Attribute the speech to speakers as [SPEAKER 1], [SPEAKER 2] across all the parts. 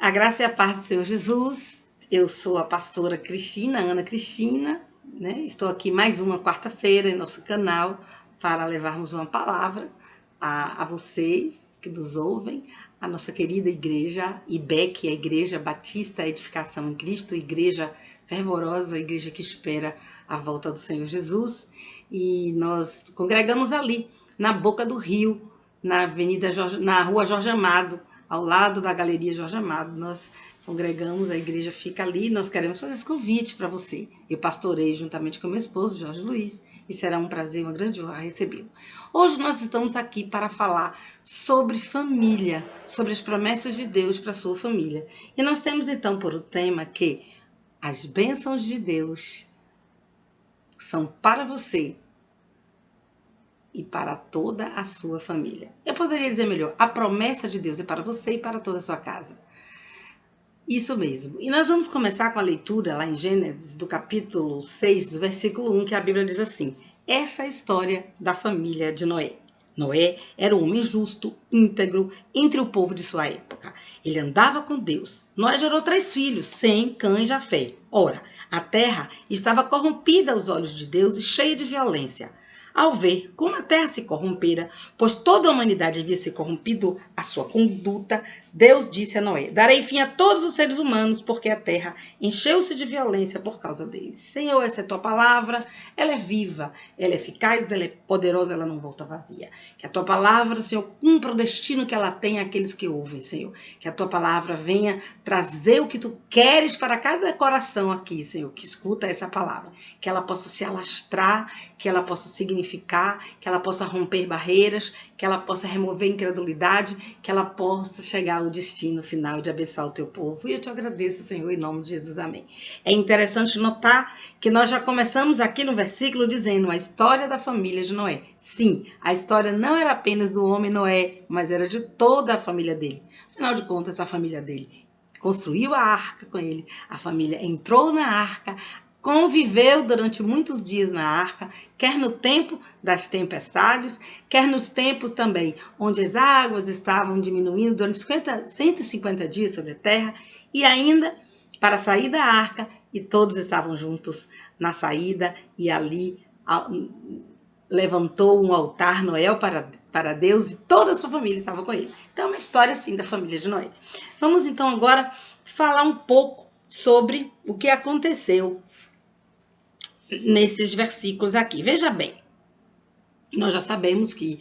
[SPEAKER 1] A graça e a paz do Senhor Jesus. Eu sou a pastora Cristina, Ana Cristina, né? Estou aqui mais uma quarta-feira em nosso canal para levarmos uma palavra a vocês que nos ouvem, a nossa querida igreja IBEC, a Igreja Batista Edificação em Cristo, igreja fervorosa, igreja que espera a volta do Senhor Jesus. E nós congregamos ali, na boca do rio, na rua Jorge Amado, ao lado da Galeria Jorge Amado. Nós congregamos, a igreja fica ali, nós queremos fazer esse convite para você. Eu pastorei juntamente com meu esposo, Jorge Luiz, e será um prazer, uma grande honra recebê-lo. Hoje nós estamos aqui para falar sobre família, sobre as promessas de Deus para a sua família. E nós temos então por o tema que as bênçãos de Deus são para você e para toda a sua família. Eu poderia dizer melhor, a promessa de Deus é para você e para toda a sua casa. Isso mesmo. E nós vamos começar com a leitura lá em Gênesis, do capítulo 6, versículo 1, que a Bíblia diz assim: essa é a história da família de Noé. Noé era um homem justo, íntegro, entre o povo de sua época. Ele andava com Deus. Noé gerou 3 filhos, Sem, Cã e Jafé. Ora, a terra estava corrompida aos olhos de Deus e cheia de violência. Ao ver como a terra se corrompera, pois toda a humanidade havia se corrompido a sua conduta, Deus disse a Noé: darei fim a todos os seres humanos, porque a terra encheu-se de violência por causa deles. Senhor, essa é a tua palavra, ela é viva, ela é eficaz, ela é poderosa, ela não volta vazia. Que a tua palavra, Senhor, cumpra o destino que ela tem àqueles que ouvem, Senhor. Que a tua palavra venha trazer o que tu queres para cada coração aqui, Senhor, que escuta essa palavra. Que ela possa se alastrar, que ela possa significar, que ela possa romper barreiras, que ela possa remover incredulidade, que ela possa chegar ao destino final de abençoar o teu povo. E eu te agradeço, Senhor, em nome de Jesus, amém. É interessante notar que nós já começamos aqui no versículo dizendo a história da família de Noé. Sim, a história não era apenas do homem Noé, mas era de toda a família dele. Afinal de contas, a família dele construiu a arca com ele, a família entrou na arca, conviveu durante muitos dias na arca, quer no tempo das tempestades, quer nos tempos também onde as águas estavam diminuindo durante 150 dias sobre a terra, e ainda para sair da arca, e todos estavam juntos na saída, e ali levantou um altar Noé para Deus, e toda a sua família estava com ele. Então é uma história assim da família de Noé. Vamos então agora falar um pouco sobre o que aconteceu nesses versículos aqui. Veja bem, nós já sabemos que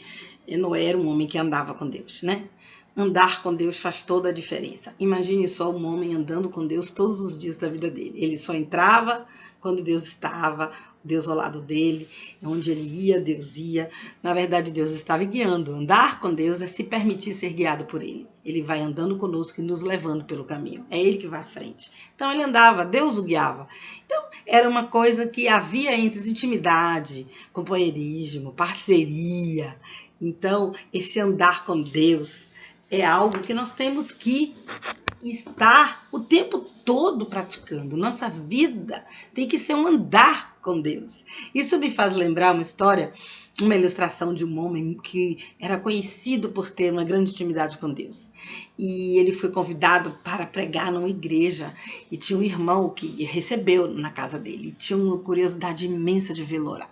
[SPEAKER 1] Noé era um homem que andava com Deus, né? Andar com Deus faz toda a diferença. Imagine só um homem andando com Deus todos os dias da vida dele. Ele só entrava quando Deus estava, Deus ao lado dele, onde ele ia, Deus ia. Na verdade, Deus estava guiando. Andar com Deus é se permitir ser guiado por ele. Ele vai andando conosco e nos levando pelo caminho. É ele que vai à frente. Então ele andava, Deus o guiava. Então era uma coisa que havia entre intimidade, companheirismo, parceria. Então esse andar com Deus é algo que nós temos que estar o tempo todo praticando. Nossa vida tem que ser um andar com Deus. Isso me faz lembrar uma história, uma ilustração de um homem que era conhecido por ter uma grande intimidade com Deus. E ele foi convidado para pregar numa igreja e tinha um irmão que recebeu na casa dele. E tinha uma curiosidade imensa de vê-lo orar.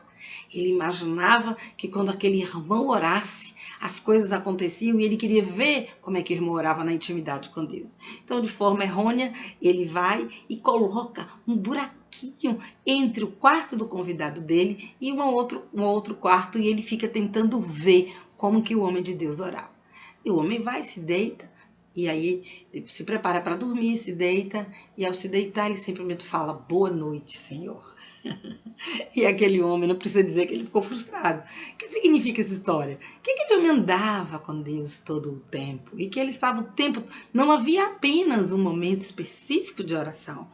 [SPEAKER 1] Ele imaginava que quando aquele irmão orasse, as coisas aconteciam e ele queria ver como é que o irmão orava na intimidade com Deus. Então, de forma errônea, ele vai e coloca um buraquinho entre o quarto do convidado dele e um outro quarto, e ele fica tentando ver como que o homem de Deus orava. E o homem vai, se deita, e aí se prepara para dormir, se deita, e ao se deitar ele simplesmente fala: boa noite, Senhor. E aquele homem, não precisa dizer que ele ficou frustrado. O que significa essa história? Que aquele homem andava com Deus todo o tempo e que ele estava o tempo... Não havia apenas um momento específico de oração,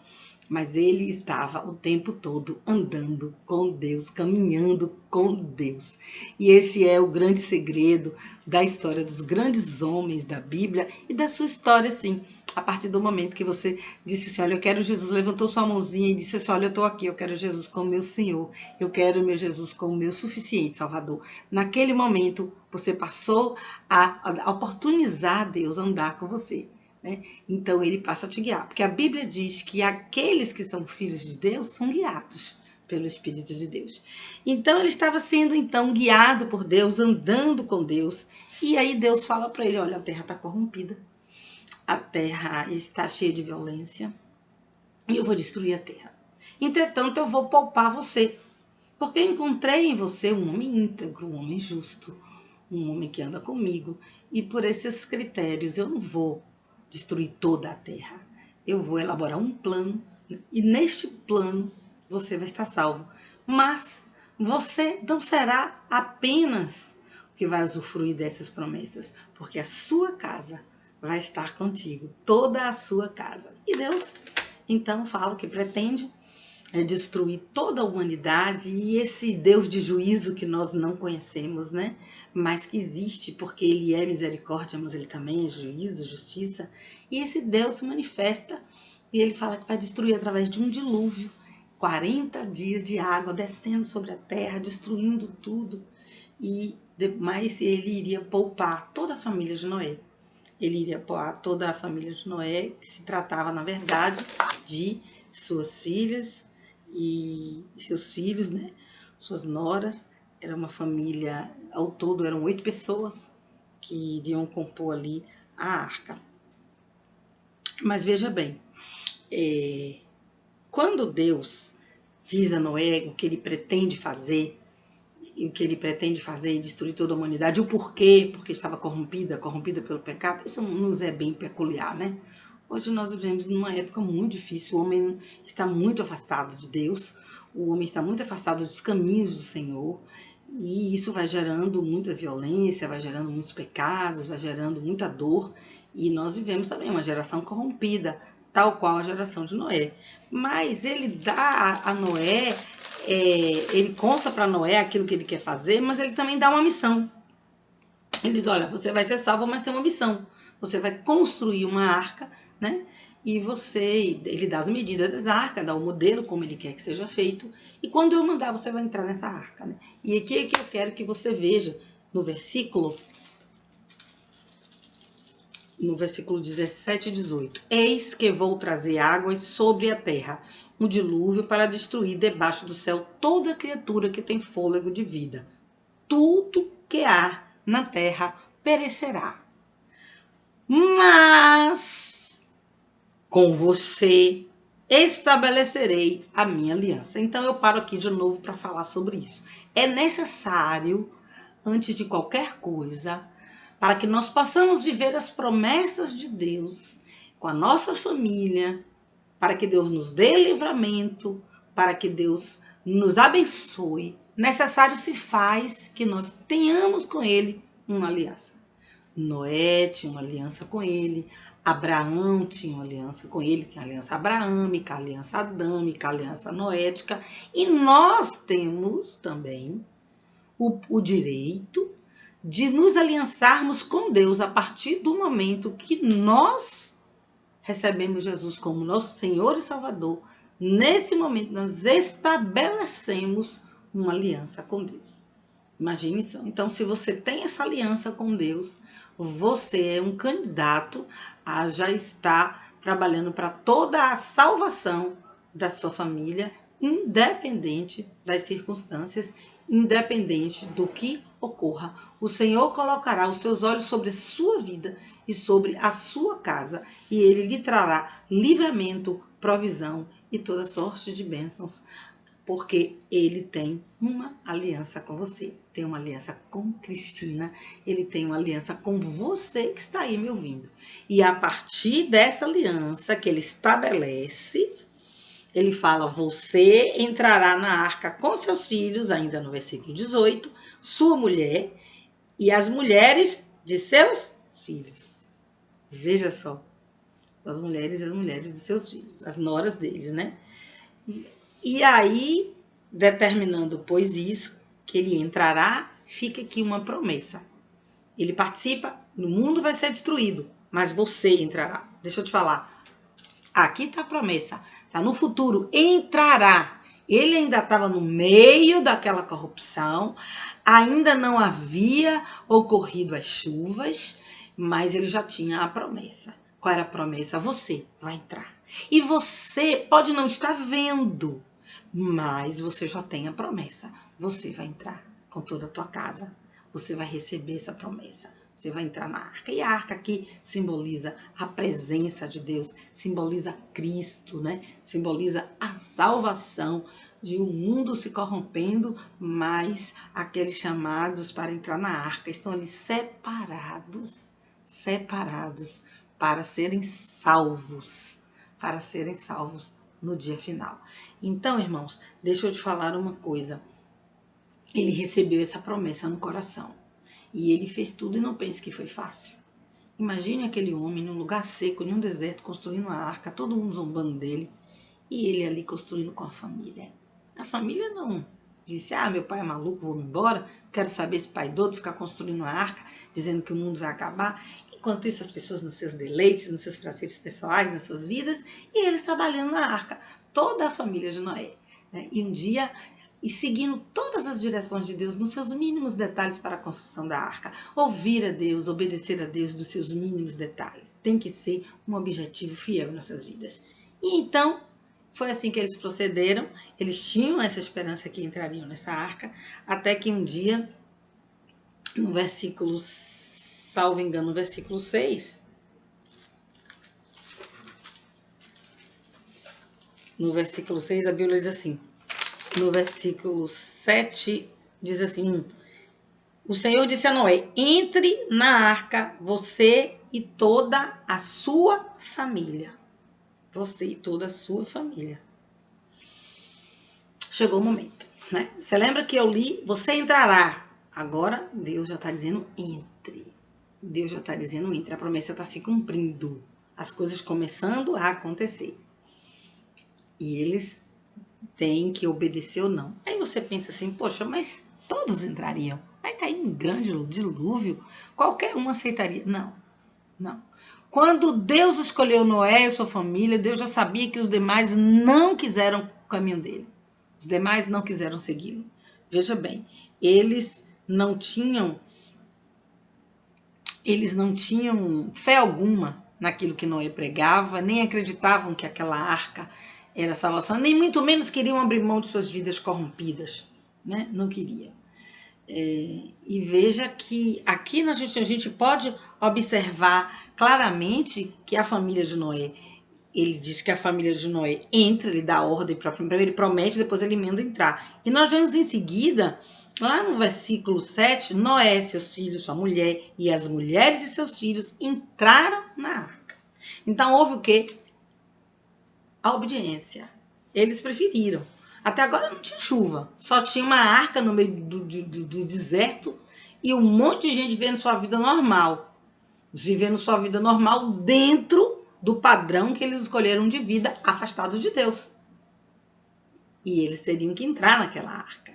[SPEAKER 1] mas ele estava o tempo todo andando com Deus, caminhando com Deus. E esse é o grande segredo da história dos grandes homens da Bíblia e da sua história, sim. A partir do momento que você disse assim: olha, eu quero Jesus, levantou sua mãozinha e disse assim: olha, eu estou aqui, eu quero Jesus como meu Senhor, eu quero meu Jesus como meu suficiente Salvador. Naquele momento, você passou a oportunizar Deus andar com você. né? Então ele passa a te guiar, porque a Bíblia diz que aqueles que são filhos de Deus são guiados pelo Espírito de Deus. Então ele estava sendo então guiado por Deus, andando com Deus, e aí Deus fala para ele: olha, a terra está corrompida, a terra está cheia de violência, e eu vou destruir a terra. Entretanto, eu vou poupar você, porque eu encontrei em você um homem íntegro, um homem justo, um homem que anda comigo, e por esses critérios eu não vou destruir toda a terra. Eu vou elaborar um plano, e neste plano você vai estar salvo. Mas você não será apenas o que vai usufruir dessas promessas, porque a sua casa vai estar contigo, toda a sua casa. E Deus, então, fala que pretende destruir toda a humanidade, e esse Deus de juízo que nós não conhecemos, né? Mas que existe porque ele é misericórdia, mas ele também é juízo, justiça. E esse Deus se manifesta e ele fala que vai destruir através de um dilúvio, 40 dias de água descendo sobre a terra, destruindo tudo. E mais ele iria poupar toda a família de Noé. Ele iria poupar toda a família de Noé, que se tratava, na verdade, de suas filhas e seus filhos, né? Suas noras. Era uma família, ao todo eram 8 pessoas que iriam compor ali a arca. Mas veja bem, quando Deus diz a Noé o que ele pretende fazer, e o que ele pretende fazer é destruir toda a humanidade, o porquê, porque estava corrompida pelo pecado, isso nos é bem peculiar, né? Hoje nós vivemos numa época muito difícil, o homem está muito afastado de Deus, o homem está muito afastado dos caminhos do Senhor, e isso vai gerando muita violência, vai gerando muitos pecados, vai gerando muita dor, e nós vivemos também uma geração corrompida, tal qual a geração de Noé. Mas ele dá a Noé, ele conta para Noé aquilo que ele quer fazer, mas ele também dá uma missão. Ele diz: olha, você vai ser salvo, mas tem uma missão. Você vai construir uma arca, né? E ele dá as medidas da arca, dá o modelo, como ele quer que seja feito. E quando eu mandar, você vai entrar nessa arca, né? E aqui é que eu quero que você veja no versículo 17 e 18. Eis que vou trazer águas sobre a terra, um dilúvio para destruir debaixo do céu toda criatura que tem fôlego de vida. Tudo que há na terra perecerá. Mas com você estabelecerei a minha aliança. Então eu paro aqui de novo para falar sobre isso. É necessário, antes de qualquer coisa, para que nós possamos viver as promessas de Deus com a nossa família, para que Deus nos dê livramento, para que Deus nos abençoe, necessário se faz que nós tenhamos com Ele uma aliança. Noé tinha uma aliança com ele, Abraão tinha uma aliança com ele, tem a aliança abraâmica, a aliança adâmica, a aliança noética, e nós temos também o direito de nos aliançarmos com Deus a partir do momento que nós recebemos Jesus como nosso Senhor e Salvador. Nesse momento nós estabelecemos uma aliança com Deus. Imagine isso. Então, se você tem essa aliança com Deus, você é um candidato a já estar trabalhando para toda a salvação da sua família, independente das circunstâncias, independente do que ocorra. O Senhor colocará os seus olhos sobre a sua vida e sobre a sua casa, e Ele lhe trará livramento, provisão e toda sorte de bênçãos, porque ele tem uma aliança com você, tem uma aliança com Cristina, ele tem uma aliança com você que está aí me ouvindo. E a partir dessa aliança que ele estabelece, ele fala: você entrará na arca com seus filhos, ainda no versículo 18, sua mulher e as mulheres de seus filhos. Veja só, as mulheres e as mulheres de seus filhos, as noras deles, né? E aí, determinando, pois, isso, que ele entrará, fica aqui uma promessa. Ele participa, o mundo vai ser destruído, mas você entrará. Deixa eu te falar. Aqui está a promessa. Está no futuro. Entrará. Ele ainda estava no meio daquela corrupção, ainda não havia ocorrido as chuvas, mas ele já tinha a promessa. Qual era a promessa? Você vai entrar. E você pode não estar vendo, mas você já tem a promessa. Você vai entrar com toda a tua casa. Você vai receber essa promessa. Você vai entrar na arca. E a arca aqui simboliza a presença de Deus, simboliza Cristo, né? Simboliza a salvação de um mundo se corrompendo, mas aqueles chamados para entrar na arca estão ali separados para serem salvos, no dia final. Então, irmãos, deixa eu te falar uma coisa. Ele recebeu essa promessa no coração. E ele fez tudo, e não pense que foi fácil. Imagine aquele homem num lugar seco, em um deserto, construindo uma arca, todo mundo zombando dele, e ele ali construindo com a família. A família não disse, meu pai é maluco, vou embora, quero saber esse pai doido ficar construindo uma arca, dizendo que o mundo vai acabar. Enquanto isso, as pessoas nos seus deleites, nos seus prazeres pessoais, nas suas vidas, e eles trabalhando na arca, toda a família de Noé. Né? E um dia, e seguindo todas as direções de Deus, nos seus mínimos detalhes para a construção da arca. Ouvir a Deus, obedecer a Deus dos seus mínimos detalhes. Tem que ser um objetivo fiel em nossas vidas. E então, foi assim que eles procederam. Eles tinham essa esperança que entrariam nessa arca, até que um dia, no versículo, salvo engano, no versículo 6, no versículo 6 a Bíblia diz assim, no versículo 7 diz assim, o Senhor disse a Noé, entre na arca você e toda a sua família. Você e toda a sua família. Chegou o momento, né? Você lembra que eu li, você entrará. Agora Deus já está dizendo entre. Deus já está dizendo entre. A promessa está se cumprindo. As coisas começando a acontecer. E eles têm que obedecer ou não. Aí você pensa assim, poxa, mas todos entrariam. Vai cair um grande dilúvio. Qualquer um aceitaria. Não, não. Quando Deus escolheu Noé e sua família, Deus já sabia que os demais não quiseram o caminho dele. Os demais não quiseram segui-lo. Veja bem, eles não tinham fé alguma naquilo que Noé pregava, nem acreditavam que aquela arca era salvação, nem muito menos queriam abrir mão de suas vidas corrompidas, né? Não queriam. E veja que aqui a gente pode observar claramente que a família de Noé, ele diz que a família de Noé entra, ele dá ordem, ele promete, depois ele manda entrar. E nós vemos em seguida, lá no versículo 7, Noé, seus filhos, sua mulher e as mulheres de seus filhos entraram na arca. Então houve o quê? A obediência. Eles preferiram. Até agora não tinha chuva, só tinha uma arca no meio do deserto e um monte de gente vivendo sua vida normal. Vivendo sua vida normal dentro do padrão que eles escolheram de vida, afastados de Deus. E eles teriam que entrar naquela arca.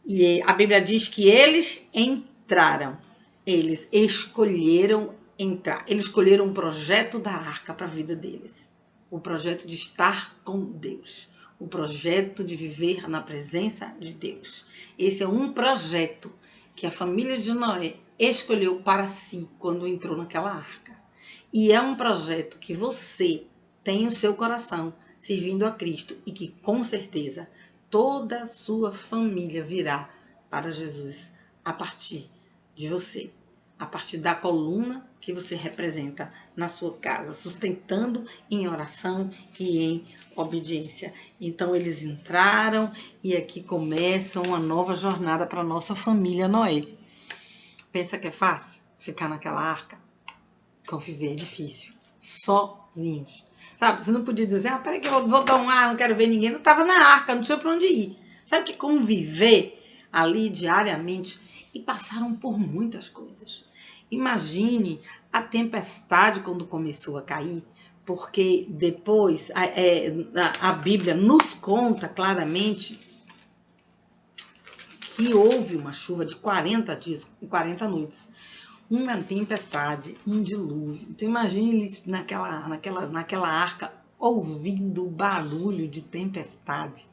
[SPEAKER 1] E a Bíblia diz que eles entraram. Eles escolheram entrar. Eles escolheram um projeto da arca para a vida deles. O projeto de estar com Deus. O projeto de viver na presença de Deus. Esse é um projeto que a família de Noé escolheu para si quando entrou naquela arca. E é um projeto que você tem no seu coração servindo a Cristo e que com certeza toda a sua família virá para Jesus a partir de você, a partir da coluna que você representa na sua casa, sustentando em oração e em obediência. Então eles entraram e aqui começa uma nova jornada para a nossa família Noé. Pensa que é fácil ficar naquela arca? Conviver é difícil, sozinhos. Sabe, você não podia dizer, peraí que eu vou dar um ar, não quero ver ninguém. Eu estava na arca, não tinha para onde ir. Sabe que conviver ali diariamente e passaram por muitas coisas. Imagine a tempestade quando começou a cair, porque depois a Bíblia nos conta claramente que houve uma chuva de 40 dias e 40 noites. Uma tempestade, um dilúvio. Então imagine eles naquela arca ouvindo o barulho de tempestade.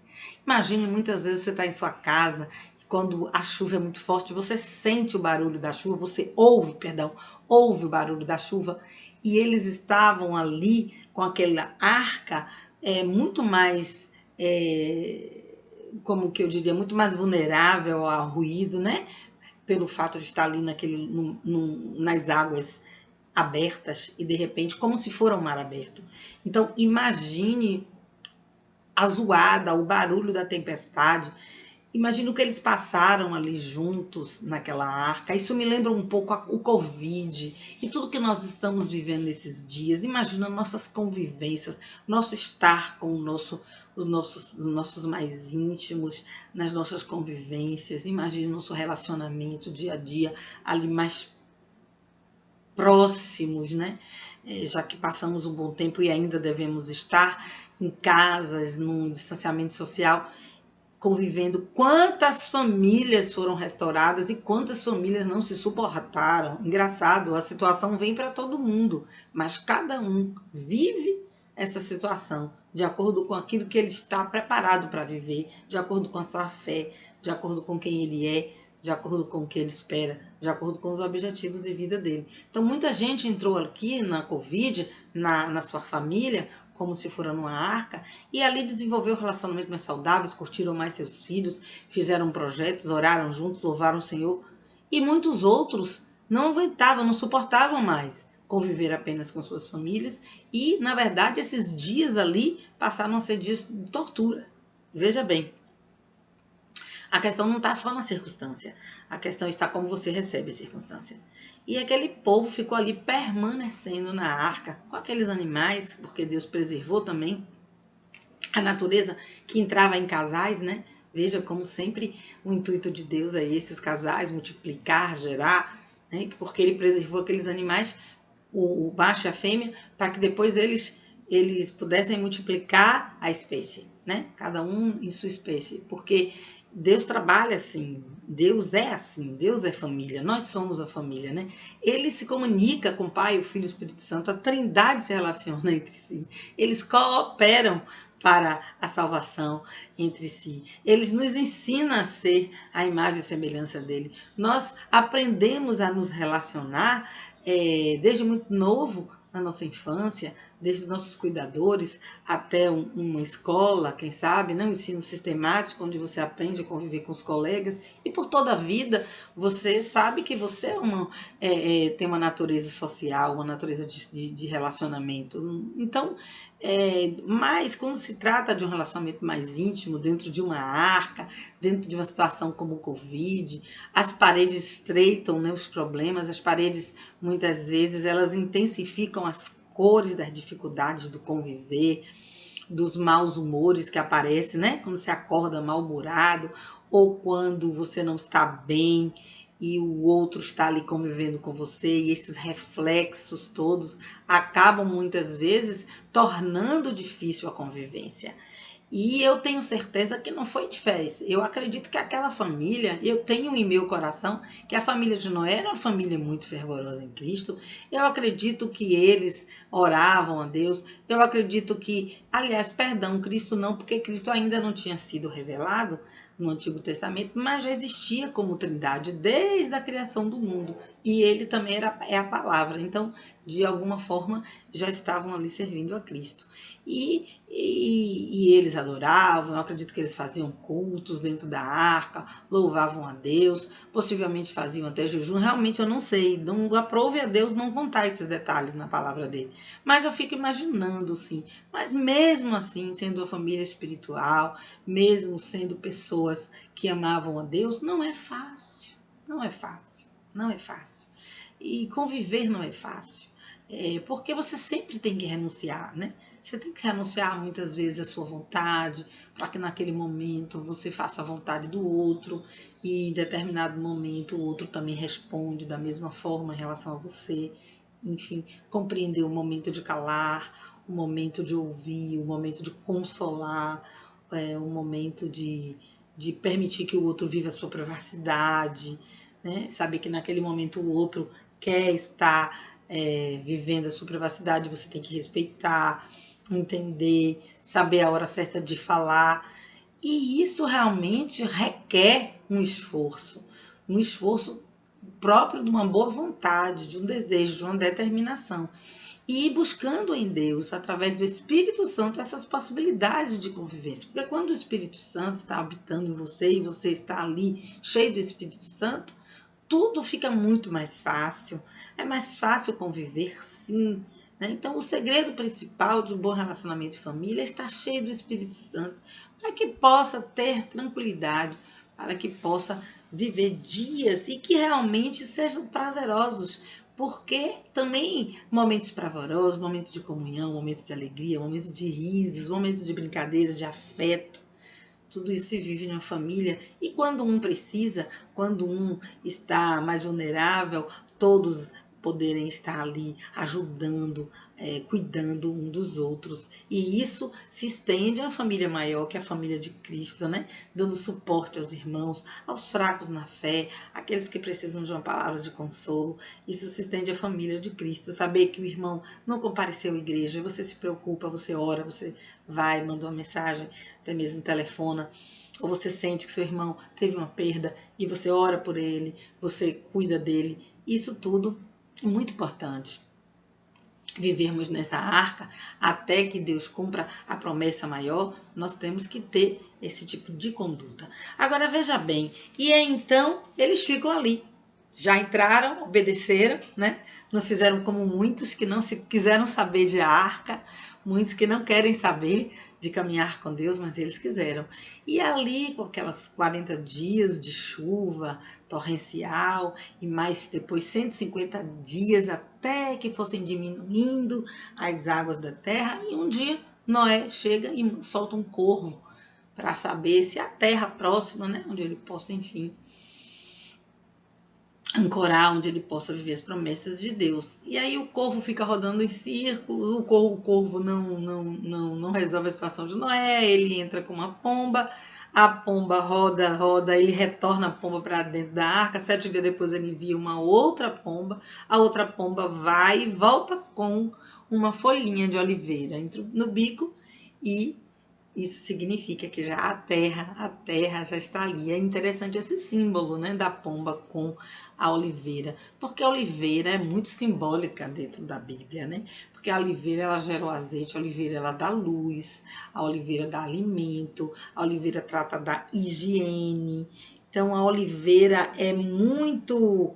[SPEAKER 1] Imagine muitas vezes você está em sua casa, quando a chuva é muito forte, você sente o barulho da chuva, você ouve, perdão, ouve o barulho da chuva, e eles estavam ali com aquela arca muito mais, como que eu diria, muito mais vulnerável ao ruído, né? Pelo fato de estar ali nas águas abertas e de repente, como se for um mar aberto. Então, imagine a zoada, o barulho da tempestade. Imagino que eles passaram ali juntos naquela arca. Isso me lembra um pouco o Covid e tudo que nós estamos vivendo nesses dias. Imagina nossas convivências, nosso estar com os nossos mais íntimos, nas nossas convivências. Imagina nosso relacionamento dia a dia ali mais próximos, né? Já que passamos um bom tempo e ainda devemos estar em casas, num distanciamento social, convivendo. Quantas famílias foram restauradas e quantas famílias não se suportaram. Engraçado, a situação vem para todo mundo, mas cada um vive essa situação de acordo com aquilo que ele está preparado para viver, de acordo com a sua fé, de acordo com quem ele é, de acordo com o que ele espera, de acordo com os objetivos de vida dele. Então, muita gente entrou aqui na Covid, na sua família, como se fora numa arca, e ali desenvolveu relacionamentos mais saudáveis, curtiram mais seus filhos, fizeram projetos, oraram juntos, louvaram o Senhor. E muitos outros não aguentavam, não suportavam mais conviver apenas com suas famílias, e, na verdade, esses dias ali passaram a ser dias de tortura. Veja bem, a questão não está só na circunstância, a questão está como você recebe a circunstância. E aquele povo ficou ali permanecendo na arca, com aqueles animais, porque Deus preservou também a natureza que entrava em casais, né? Veja como sempre o intuito de Deus é esse, os casais, multiplicar, gerar, né? Porque ele preservou aqueles animais, o macho e a fêmea, para que depois eles pudessem multiplicar a espécie, né? Cada um em sua espécie, porque Deus trabalha assim, Deus é assim, Deus é família, nós somos a família, né? Ele se comunica com o Pai, o Filho e o Espírito Santo, a Trindade se relaciona entre si, eles cooperam para a salvação entre si. Eles nos ensinam a ser a imagem e semelhança dele. Nós aprendemos a nos relacionar desde muito novo, na nossa infância, desde os nossos cuidadores até uma escola, quem sabe, né? Um ensino sistemático, onde você aprende a conviver com os colegas, e por toda a vida você sabe que você tem uma natureza social, uma natureza de relacionamento. Então, mas quando se trata de um relacionamento mais íntimo, dentro de uma arca, dentro de uma situação como o Covid, as paredes estreitam, né, os problemas, as paredes muitas vezes elas intensificam as cores das dificuldades do conviver, dos maus humores que aparecem, né? Quando você acorda mal-humorado ou quando você não está bem e o outro está ali convivendo com você, e esses reflexos todos acabam muitas vezes tornando difícil a convivência. E eu tenho certeza que não foi de férias. Eu acredito que aquela família, eu tenho em meu coração que a família de Noé era uma família muito fervorosa em Cristo. Eu acredito que eles oravam a Deus. Eu acredito que, aliás, perdão, Cristo não, porque Cristo ainda não tinha sido revelado no Antigo Testamento, mas já existia como Trindade desde a criação do mundo. E ele também é a palavra. Então, de alguma forma, já estavam ali servindo a Cristo. E eles adoravam, eu acredito que eles faziam cultos dentro da arca, louvavam a Deus, possivelmente faziam até jejum, realmente eu não sei, não aprove a Deus não contar esses detalhes na palavra dele. Mas eu fico imaginando, sim, mas mesmo assim, sendo uma família espiritual, mesmo sendo pessoas que amavam a Deus, não é fácil, não é fácil, não é fácil. E conviver não é fácil, porque você sempre tem que renunciar, né? Você tem que renunciar muitas vezes à sua vontade, para que naquele momento você faça a vontade do outro, e em determinado momento o outro também responde da mesma forma em relação a você. Enfim, compreender o momento de calar, o momento de ouvir, o momento de consolar, o momento de permitir que o outro viva a sua privacidade, né? Saber que naquele momento o outro quer estar vivendo a sua privacidade, você tem que respeitar, entender, saber a hora certa de falar. E isso realmente requer um esforço próprio de uma boa vontade, de um desejo, de uma determinação. E ir buscando em Deus, através do Espírito Santo, essas possibilidades de convivência. Porque quando o Espírito Santo está habitando em você e você está ali cheio do Espírito Santo, tudo fica muito mais fácil. É mais fácil conviver, sim. Né? Então, o segredo principal de um bom relacionamento de família é estar cheio do Espírito Santo, para que possa ter tranquilidade, para que possa viver dias e que realmente sejam prazerosos. Porque também momentos prazerosos, momentos de comunhão, momentos de alegria, momentos de risos, momentos de brincadeira, de afeto, tudo isso se vive em uma família. E quando um precisa, quando um está mais vulnerável, todos poderem estar ali ajudando, cuidando um dos outros. E isso se estende à família maior, que é a família de Cristo, né? Dando suporte aos irmãos, aos fracos na fé, aqueles que precisam de uma palavra de consolo. Isso se estende à família de Cristo. Saber que o irmão não compareceu à igreja, você se preocupa, você ora, você vai, manda uma mensagem, até mesmo telefona, ou você sente que seu irmão teve uma perda e você ora por ele, você cuida dele. Isso tudo é muito importante. Vivermos nessa arca até que Deus cumpra a promessa maior, nós temos que ter esse tipo de conduta. Agora veja bem, e aí, então eles ficam ali. Já entraram, obedeceram, né? Não fizeram como muitos que não se quiseram saber de arca, muitos que não querem saber de caminhar com Deus, mas eles quiseram. E ali, com aquelas 40 dias de chuva torrencial, e mais depois 150 dias até que fossem diminuindo as águas da terra, e um dia Noé chega e solta um corvo para saber se a terra próxima, né, onde ele possa, enfim, ancorar, onde ele possa viver as promessas de Deus. E aí o corvo fica rodando em círculos, o corvo não resolve a situação de Noé, ele entra com uma pomba, a pomba roda, roda, ele retorna a pomba para dentro da arca, 7 dias depois ele envia uma outra pomba, a outra pomba vai e volta com uma folhinha de oliveira no bico, e isso significa que já a terra já está ali. É interessante esse símbolo, né, da pomba com a oliveira, porque a oliveira é muito simbólica dentro da Bíblia, né? Porque a oliveira ela gera o azeite, a oliveira ela dá luz, a oliveira dá alimento, a oliveira trata da higiene. Então a oliveira é muito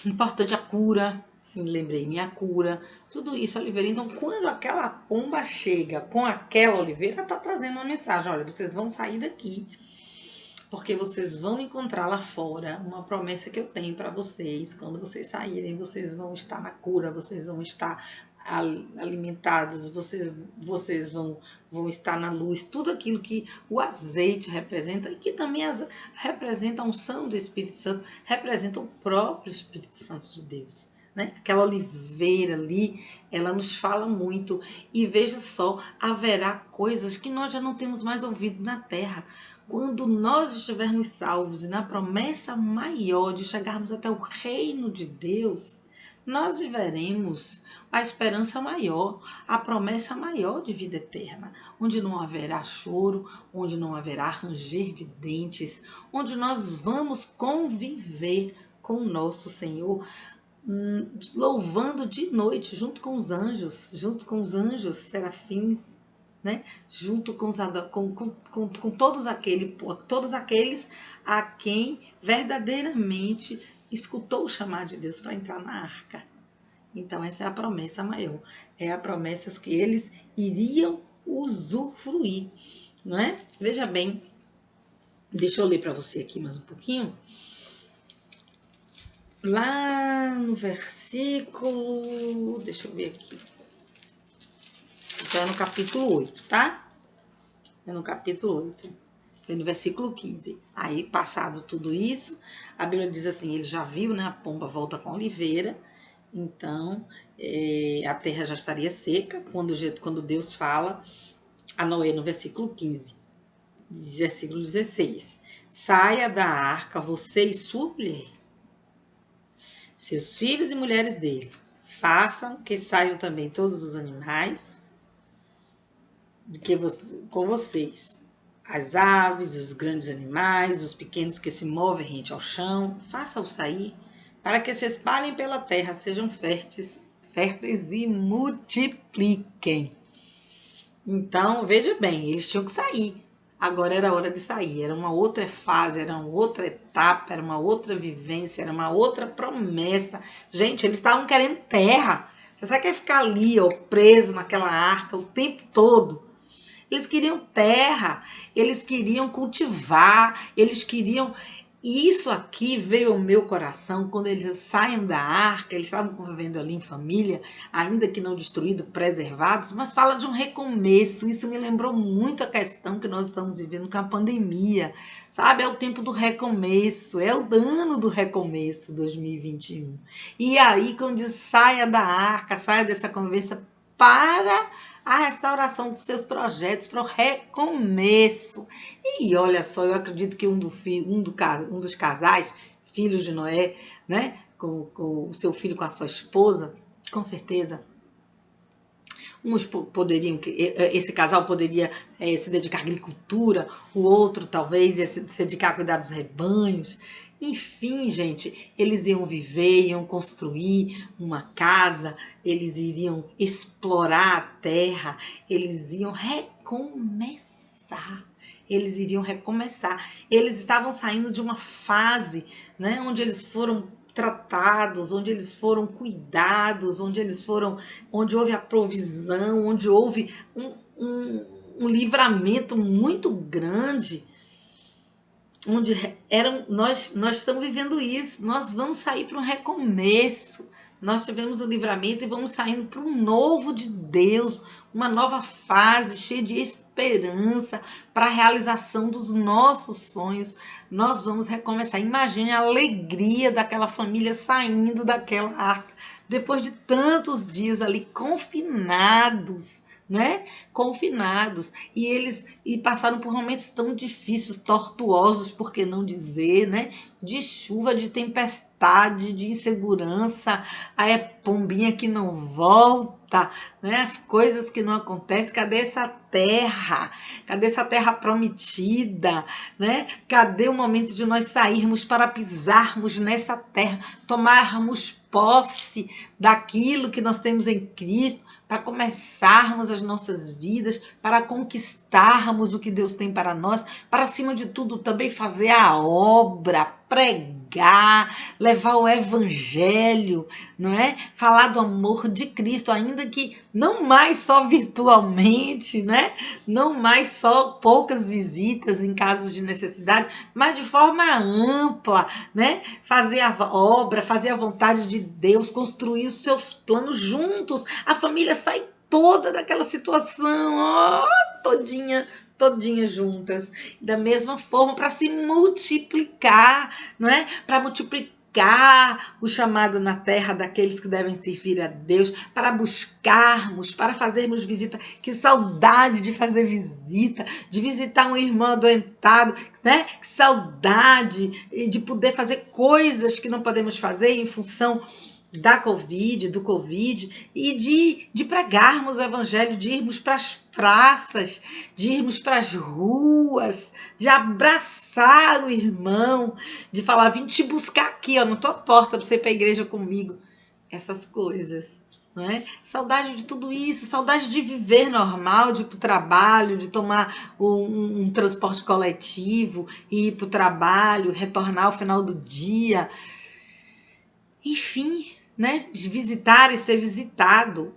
[SPEAKER 1] importante, a cura. Sim, lembrei, minha cura, tudo isso, oliveira. Então, quando aquela pomba chega com aquela oliveira, tá trazendo uma mensagem: olha, vocês vão sair daqui, porque vocês vão encontrar lá fora uma promessa que eu tenho para vocês. Quando vocês saírem, vocês vão estar na cura, vocês vão estar alimentados, vocês vão estar na luz, tudo aquilo que o azeite representa e que também representa a unção do Espírito Santo, representa o próprio Espírito Santo de Deus. Né? Aquela oliveira ali, ela nos fala muito. E veja só, haverá coisas que nós já não temos mais ouvido na terra. Quando nós estivermos salvos e na promessa maior de chegarmos até o reino de Deus, nós viveremos a esperança maior, a promessa maior de vida eterna, onde não haverá choro, onde não haverá ranger de dentes, onde nós vamos conviver com o nosso Senhor, louvando de noite, junto com os anjos serafins, né? Junto com, com todos aqueles a quem verdadeiramente escutou o chamado de Deus para entrar na arca. Então, essa é a promessa maior. É a promessa que eles iriam usufruir, não é? Veja bem, deixa eu ler para você aqui mais um pouquinho. Lá no versículo, deixa eu ver aqui. Então é no capítulo 8, tá? É no capítulo 8. Foi no versículo 15. Aí, passado tudo isso, a Bíblia diz assim, ele já viu, né? A pomba volta com a oliveira. Então, a terra já estaria seca quando Deus fala a Noé no versículo 15. Versículo 16. Saia da arca, você e sua mulher, seus filhos e mulheres dele. Façam que saiam também todos os animais com vocês. As aves, os grandes animais, os pequenos que se movem rente ao chão, faça-os sair, para que se espalhem pela terra, sejam férteis e multipliquem. Então, veja bem, eles tinham que sair. Agora era hora de sair, era uma outra fase, era uma outra etapa, era uma outra vivência, era uma outra promessa. Gente, eles estavam querendo terra. Você quer ficar ali, ó, preso naquela arca o tempo todo? Eles queriam terra, eles queriam cultivar, eles queriam... E isso aqui veio ao meu coração quando eles saem da arca, eles estavam convivendo ali em família, ainda que não destruídos, preservados, mas fala de um recomeço. Isso me lembrou muito a questão que nós estamos vivendo com a pandemia, sabe? É o tempo do recomeço, é o ano do recomeço, 2021. E aí, quando diz saia da arca, saia dessa conversa para a restauração dos seus projetos, para o recomeço. E olha só, eu acredito que um dos casais, filhos de Noé, né, com o seu filho com a sua esposa, com certeza, esse casal poderia se dedicar à agricultura, o outro talvez ia se dedicar a cuidar dos rebanhos. Enfim, gente, eles iam viver, iam construir uma casa, eles iriam explorar a terra, eles iam recomeçar. Eles iriam recomeçar. Eles estavam saindo de uma fase, né, onde eles foram tratados, onde eles foram cuidados, onde houve a provisão, onde houve um livramento muito grande, onde nós estamos vivendo isso, nós vamos sair para um recomeço, nós tivemos o livramento e vamos saindo para um novo de Deus, uma nova fase cheia de esperança para a realização dos nossos sonhos. Nós vamos recomeçar. Imagine a alegria daquela família saindo daquela arca, depois de tantos dias ali confinados, né? Confinados. E eles passaram por momentos tão difíceis, tortuosos, por que não dizer, né? De chuva, de tempestade, de insegurança, a pombinha que não volta, né? As coisas que não acontecem. Cadê essa terra? Cadê essa terra prometida, né? Cadê o momento de nós sairmos para pisarmos nessa terra, tomarmos posse daquilo que nós temos em Cristo, para começarmos as nossas vidas, para conquistarmos o que Deus tem para nós, para, acima de tudo, também fazer a obra, pregar, levar o evangelho, não é? Falar do amor de Cristo, ainda que não mais só virtualmente, né? Não mais só poucas visitas em casos de necessidade, mas de forma ampla, né? Fazer a obra, fazer a vontade de Deus, construir os seus planos juntos. A família sai toda daquela situação, ó, todinha juntas, da mesma forma, para se multiplicar, não é? Para multiplicar o chamado na terra daqueles que devem servir a Deus, para buscarmos, para fazermos visita. Que saudade de fazer visita, de visitar um irmão adoentado, né? Que saudade de poder fazer coisas que não podemos fazer em função do Covid, e de pregarmos o evangelho, de irmos para as praças, de irmos para as ruas, de abraçar o irmão, de falar, vim te buscar aqui, ó, na tua porta, para você ir para a igreja comigo. Essas coisas, não é? Saudade de tudo isso, saudade de viver normal, de ir para o trabalho, de tomar um transporte coletivo, ir para o trabalho, retornar ao final do dia. Enfim, né, de visitar e ser visitado.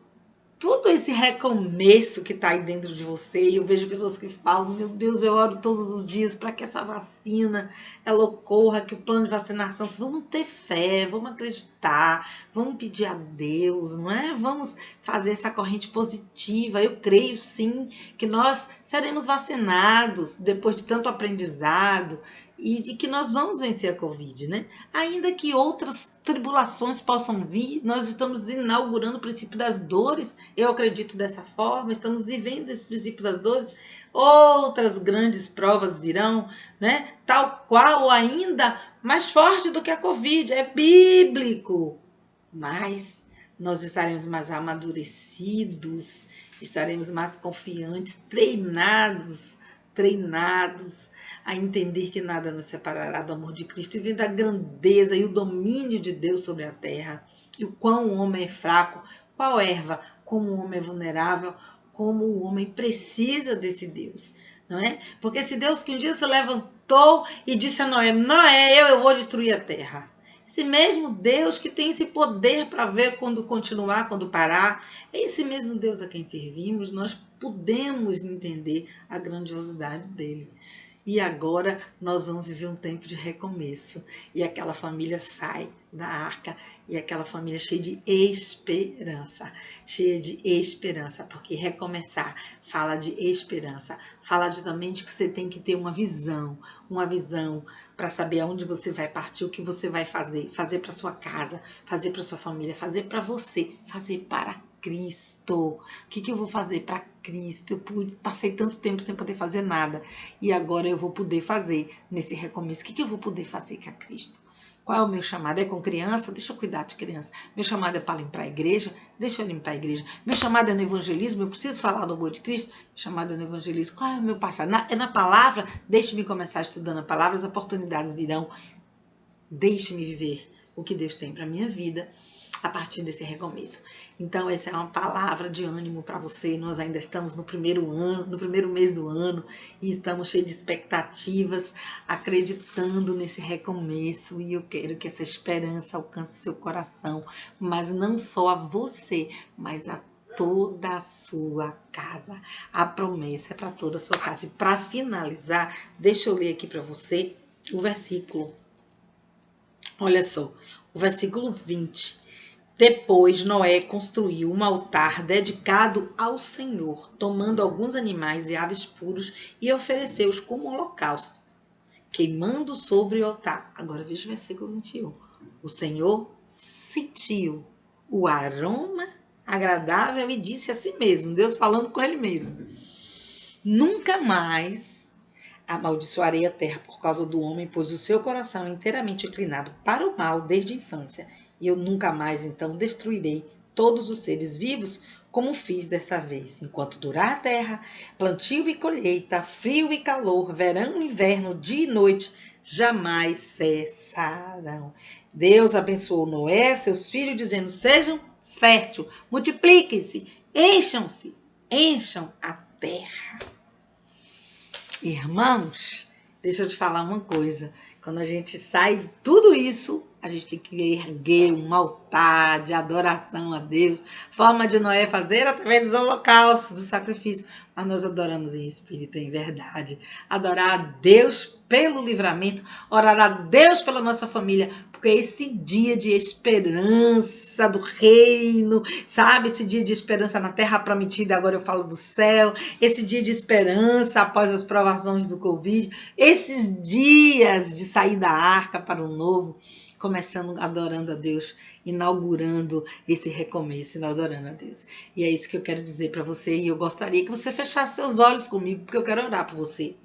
[SPEAKER 1] Tudo esse recomeço que está aí dentro de você. E eu vejo pessoas que falam, meu Deus, eu oro todos os dias para que essa vacina ela ocorra, que o plano de vacinação, vamos ter fé, vamos acreditar, vamos pedir a Deus, não é? Vamos fazer essa corrente positiva. Eu creio sim que nós seremos vacinados depois de tanto aprendizado, e de que nós vamos vencer a Covid, né? Ainda que outras tribulações possam vir, nós estamos inaugurando o princípio das dores, eu acredito dessa forma, estamos vivendo esse princípio das dores, outras grandes provas virão, né? Tal qual ou ainda mais forte do que a Covid, é bíblico, mas nós estaremos mais amadurecidos, estaremos mais confiantes, treinados a entender que nada nos separará do amor de Cristo e vendo a grandeza e o domínio de Deus sobre a terra. E o quão o homem é fraco, qual erva, como o homem é vulnerável, como o homem precisa desse Deus, não é? Porque esse Deus que um dia se levantou e disse a Noé, Noé, eu vou destruir a terra. Esse mesmo Deus que tem esse poder para ver quando continuar, quando parar, é esse mesmo Deus a quem servimos, nós podemos entender a grandiosidade dele. E agora nós vamos viver um tempo de recomeço. E aquela família sai da arca, e aquela família cheia de esperança. Cheia de esperança, porque recomeçar fala de esperança. Fala também de que você tem que ter uma visão para saber aonde você vai partir, o que você vai fazer. Fazer para sua casa, fazer para sua família, fazer para você, fazer para Cristo. O que eu vou fazer para Cristo? Eu passei tanto tempo sem poder fazer nada e agora eu vou poder fazer nesse recomeço. O que eu vou poder fazer com a Cristo? Qual é o meu chamado? É com criança? Deixa eu cuidar de criança. Meu chamado é para limpar a igreja? Deixa eu limpar a igreja. Meu chamado é no evangelismo? Eu preciso falar do amor de Cristo? Meu chamado é no evangelismo. Qual é o meu passado? É na palavra? Deixe-me começar estudando a palavra, as oportunidades virão. Deixe-me viver o que Deus tem para a minha vida a partir desse recomeço. Então, essa é uma palavra de ânimo para você. Nós ainda estamos no primeiro ano, no primeiro mês do ano, e estamos cheios de expectativas, acreditando nesse recomeço. E eu quero que essa esperança alcance o seu coração, mas não só a você, mas a toda a sua casa. A promessa é para toda a sua casa. E para finalizar, deixa eu ler aqui para você o versículo. Olha só, o versículo 20. Depois Noé construiu um altar dedicado ao Senhor, tomando alguns animais e aves puros e ofereceu-os como holocausto, queimando sobre o altar. Agora veja o versículo 21. O Senhor sentiu o aroma agradável e disse a si mesmo, Deus falando com ele mesmo, nunca mais amaldiçoarei a terra por causa do homem, pois o seu coração é inteiramente inclinado para o mal desde a infância. E eu nunca mais, então, destruirei todos os seres vivos, como fiz dessa vez. Enquanto durar a terra, plantio e colheita, frio e calor, verão e inverno, dia e noite, jamais cessarão. Deus abençoou Noé, seus filhos, dizendo, sejam férteis, multipliquem-se, encham a terra. Irmãos, deixa eu te falar uma coisa. Quando a gente sai de tudo isso, a gente tem que erguer um altar de adoração a Deus. Forma de Noé fazer através dos holocaustos, do sacrifício. Mas nós adoramos em espírito, em verdade. Adorar a Deus pelo livramento, orar a Deus pela nossa família, porque é esse dia de esperança do reino, sabe? Esse dia de esperança na terra prometida, agora eu falo do céu, esse dia de esperança após as provações do Covid, esses dias de sair da arca para o novo, começando adorando a Deus, inaugurando esse recomeço, adorando a Deus. E é isso que eu quero dizer para você, e eu gostaria que você fechasse seus olhos comigo, porque eu quero orar por você.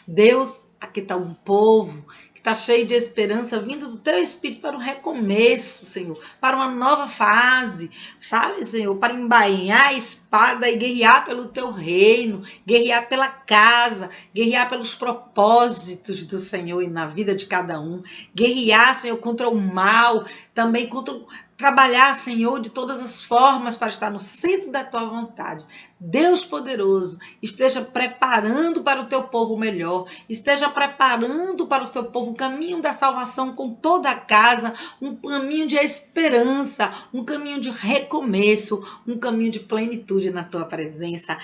[SPEAKER 1] Deus, aqui está um povo que está cheio de esperança vindo do teu espírito para um recomeço, Senhor, para uma nova fase, sabe, Senhor, para embainhar a espada e guerrear pelo teu reino, guerrear pela casa, guerrear pelos propósitos do Senhor e na vida de cada um, guerrear, Senhor, contra o mal, também contra trabalhar, Senhor, de todas as formas para estar no centro da tua vontade. Deus poderoso, esteja preparando para o teu povo melhor, esteja preparando para o teu povo o caminho da salvação com toda a casa, um caminho de esperança, um caminho de recomeço, um caminho de plenitude na tua presença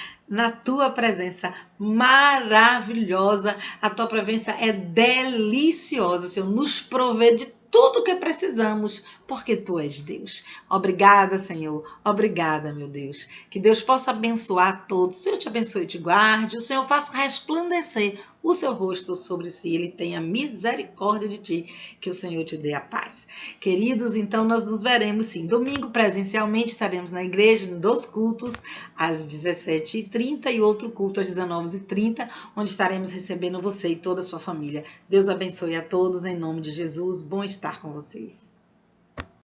[SPEAKER 1] maravilhosa. A tua presença é deliciosa, Senhor, nos provê de tudo que precisamos, porque Tu és Deus. Obrigada, Senhor. Obrigada, meu Deus. Que Deus possa abençoar a todos. O Senhor te abençoe e te guarde. O Senhor faça resplandecer o seu rosto sobre si. Ele tenha misericórdia de ti. Que o Senhor te dê a paz. Queridos, então nós nos veremos sim. Domingo, presencialmente, estaremos na igreja, em 2 cultos, às 17h30 e outro culto às 19h30, onde estaremos recebendo você e toda a sua família. Deus abençoe a todos, em nome de Jesus. Bom estar com vocês.